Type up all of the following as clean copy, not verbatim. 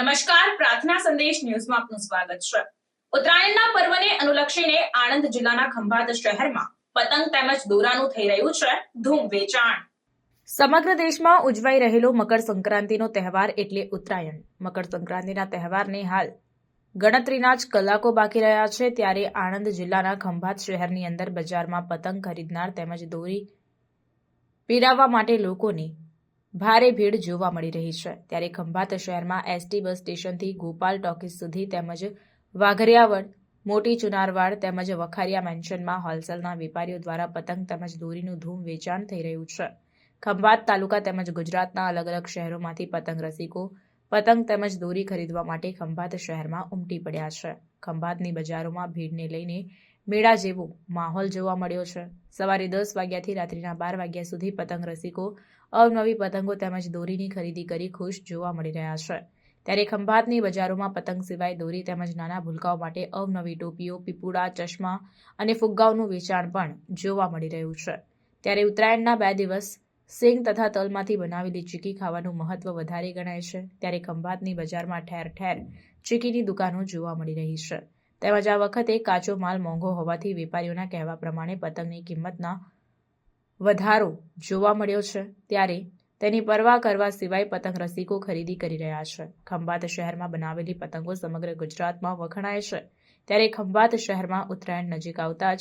નમસ્કાર, પ્રાર્થના સંદેશ ન્યૂઝમાં આપનું સ્વાગત છે। ઉત્તરાયણના પર્વને અનુલક્ષીને આણંદ જિલ્લાના ખંભાત શહેરમાં પતંગ તેમજ દોરાનું થઈ રહ્યું છે ધૂમ વેચાણ। સમગ્ર દેશમાં ઉજવાઈ રહેલો મકર સંક્રાંતિનો તહેવાર એટલે ઉત્તરાયણ। મકર સંક્રાંતિના તહેવારને હાલ ગણતરીના જ કલાકો બાકી રહ્યા છે, ત્યારે આણંદ જિલ્લાના ખંભાત શહેરની અંદર બજારમાં પતંગ ખરીદનાર તેમજ દોરી પીરાવવા માટે લોકોની ભારે ભીડ જોવા મળી રહી છે। ત્યારે ખંભાત શહેરમાં એસટી બસ સ્ટેશનથી ગોપાલ ટોકીઝ સુધી તેમજ વાઘરિયાવડ, મોટી ચુનારવાડ તેમજ વખારિયા મેન્શનમાં હોલસેલના વેપારીઓ દ્વારા પતંગ તેમજ દોરીનું ધૂમ વેચાણ થઈ રહ્યું છે। ખંભાત તાલુકા તેમજ ગુજરાતના અલગ અલગ શહેરોમાંથી પતંગ રસિકો પતંગ તેમજ દોરી ખરીદવા માટે ખંભાત શહેરમાં ઉમટી પડ્યા છે। ખંભાતની બજારોમાં ભીડને લઈને મેળા જેવો માહોલ જોવા મળ્યો છે। સવારે 10 વાગ્યાથી રાત્રિના 12 વાગ્યા સુધી પતંગ રસિકો અવનવી પતંગો તેમજ દોરીની ખરીદી કરી ખુશ જોવા મળી રહ્યા છે। ત્યારે ખંભાતની બજારોમાં પતંગ સિવાય દોરી તેમજ નાના ભૂલકાઓ માટે અવનવી ટોપીઓ, પીપુડા, ચશ્મા અને ફુગ્ગાઓનું વેચાણ પણ જોવા મળી રહ્યું છે। ત્યારે ઉત્તરાયણના 2 દિવસ સિંગ તથા તલમાંથી બનાવેલી ચીકી ખાવાનું મહત્વ વધારે ગણાય છે। ત્યારે ખંભાતની બજારમાં ઠેર ઠેર ચીકીની દુકાનો જોવા મળી રહી છે। તેમજ આ વખતે કાચો માલ મોંઘો હોવાથી વેપારીઓના કહેવા પ્રમાણે પતંગની કિંમતના વધારો જોવા મળ્યો છે। ત્યારે તેની પરવા કરવા સિવાય પતંગ રસિકો ખરીદી કરી રહ્યા છે। ખંભાત શહેરમાં બનાવેલી પતંગો સમગ્ર ગુજરાતમાં વખણાય છે। ત્યારે ખંભાત શહેરમાં ઉત્તરાયણ નજીક આવતા જ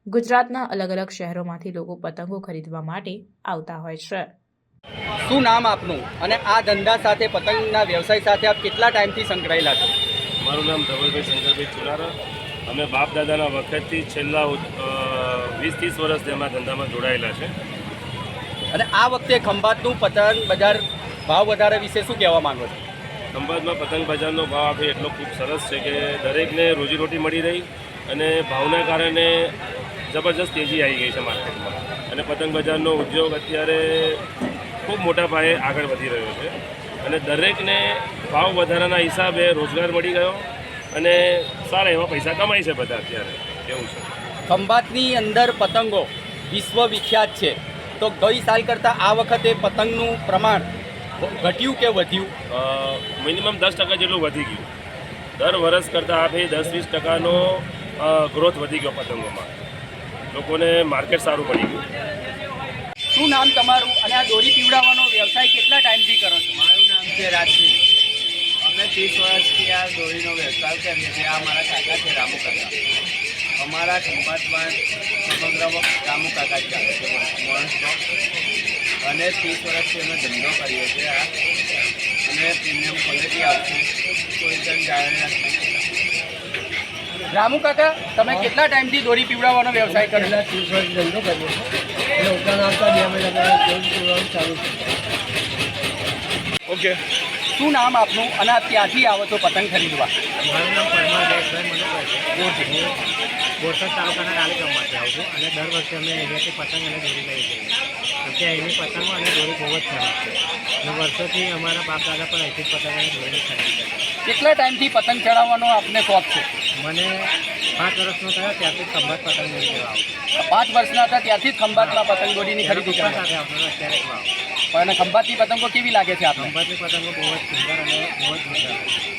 ગુજરાતના અલગ અલગ શહેરોમાંથી લોકો પતંગો ખરીદવા માટે આવતા હોય છે। શું નામ આપનું અને આ ધંધા સાથે પતંગના વ્યવસાય સાથે આપ કેટલા ટાઈમથી સંકળાયેલા છો? મારું નામ ધવલભાઈ શંકરભાઈ ચુનારા। અમે બાપ દાદાના વખતથી છેલ્લા 20-30 વર્ષથી એમાં ધંધામાં જોડાયેલા છે। અને આ વખતે ખંભાતનું પતંગ બજાર ભાવ વધારા વિશે શું કહેવા માંગો છો? ખંભાતમાં પતંગ બજારનો ભાવ આપણે એટલો ખૂબ સરસ છે કે દરેકને રોજીરોટી મળી રહી અને ભાવના કારણે જબરજસ્ત તેજી આવી ગઈ છે માર્કેટમાં અને પતંગ બજારનો ઉદ્યોગ અત્યારે ખૂબ મોટા પાયે આગળ વધી રહ્યો છે અને દરેકને ભાવ વધારાના હિસાબે રોજગાર મળી ગયો અને સારા એવા પૈસા કમાય છે બધા અત્યારે એવું છે। ખંભાતની અંદર પતંગો વિશ્વ વિખ્યાત છે, તો ગઈ સાલ કરતાં આ વખતે પતંગનું પ્રમાણ ઘટ્યું કે વધ્યું? મિનિમમ 10% જેટલું વધી ગયું। દર વર્ષ કરતાં આપણે 10-20% ગ્રોથ વધી ગયો પતંગોમાં, લોકોને માર્કેટ સારું પડી ગયું। શું નામ તમારું અને આ દોરી પીવડાવવાનો વ્યવસાય કેટલા ટાઈમથી કરો છો? મારું નામ છે રાજજી। અમે 30 વર્ષથી આ દોરીનો વ્યવસાય કરીએ છીએ। આ મારા કાકા છે, રામુ કાકા। અમારા ખંભાતમાં સમગ્ર રામુ કાકા જ ચાલે છે મોણસનો, અને 30 વર્ષથી અમે ધંધો કરીએ છીએ આ, અને પ્રીમિયમ ક્વોલિટી આવશે, કોઈ પણ જાહેરાત નથી। રામુ કાકા, તમે કેટલા ટાઈમથી દોરી પીવડાવવાનો વ્યવસાય કરો છો? 30 વર્ષ ધંધો કરીએ છીએ અને ઉત્તરાયણ આવતા 2 મહિના દોરી પીવડાવવાનું ચાલુ છે। ઓકે, શું નામ આપનું અને આપ ક્યાંથી આવો છો પતંગ ખરીદવા? મારું નામ પરમાર જયેશભાઈ મનોભાઈ છે। હું બોરસદ તાલુકાના ડાલી ગામમાંથી આવું છું અને દર વર્ષે અમે અહીંયાથી પતંગ અને દોરી લઈ જઈએ છીએ। અહીંની પતંગો અને દોરી બહુ જ સરસ છે અને વર્ષોથી અમારા બાપ દાદા પણ અહીંથી પતંગ અને દોરીની ખરીદી કરે છે। કેટલા ટાઈમથી પતંગ ચડાવવાનો આપને શોખ છે? મને 5 વર્ષનો થયો ત્યારથી ખંભાત પતંગ દોરી લેવા આવું છું। 5 વર્ષના હતા ત્યારથી જ ખંભાતમાં પતંગ દોરીની ખરીદી પપ્પા કરવા સાથે આવતો હતો, અત્યારે જ આવું। અને ખંભાતની પતંગો કેવી લાગે છે આપને? ખંભાતની પતંગો બહુ જ સુંદર અને બહુ જ મજા આવે છે।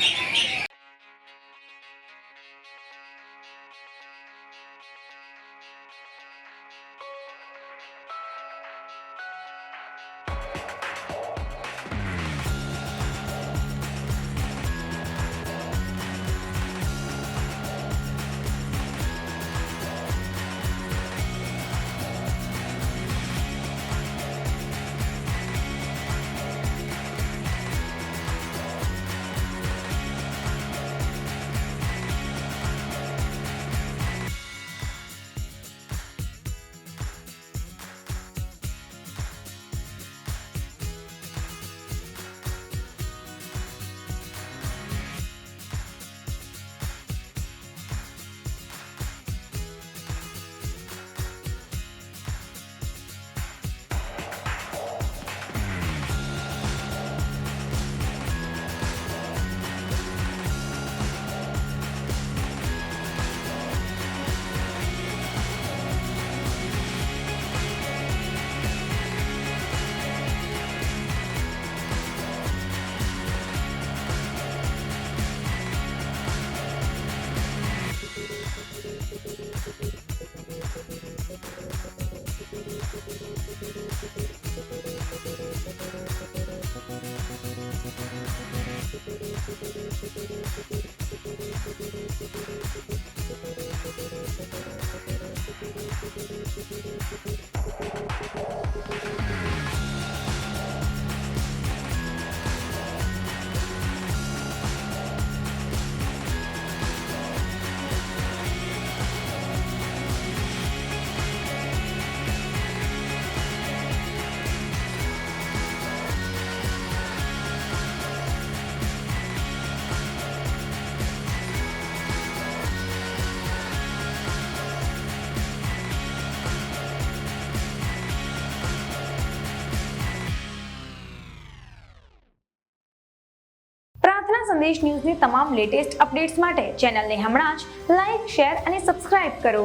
પ્રાર્થના સંદેશ ન્યૂઝની તમામ લેટેસ્ટ અપડેટ્સ માટે ચેનલને હમણાં જ લાઇક, શેર અને સબસ્ક્રાઇબ કરો.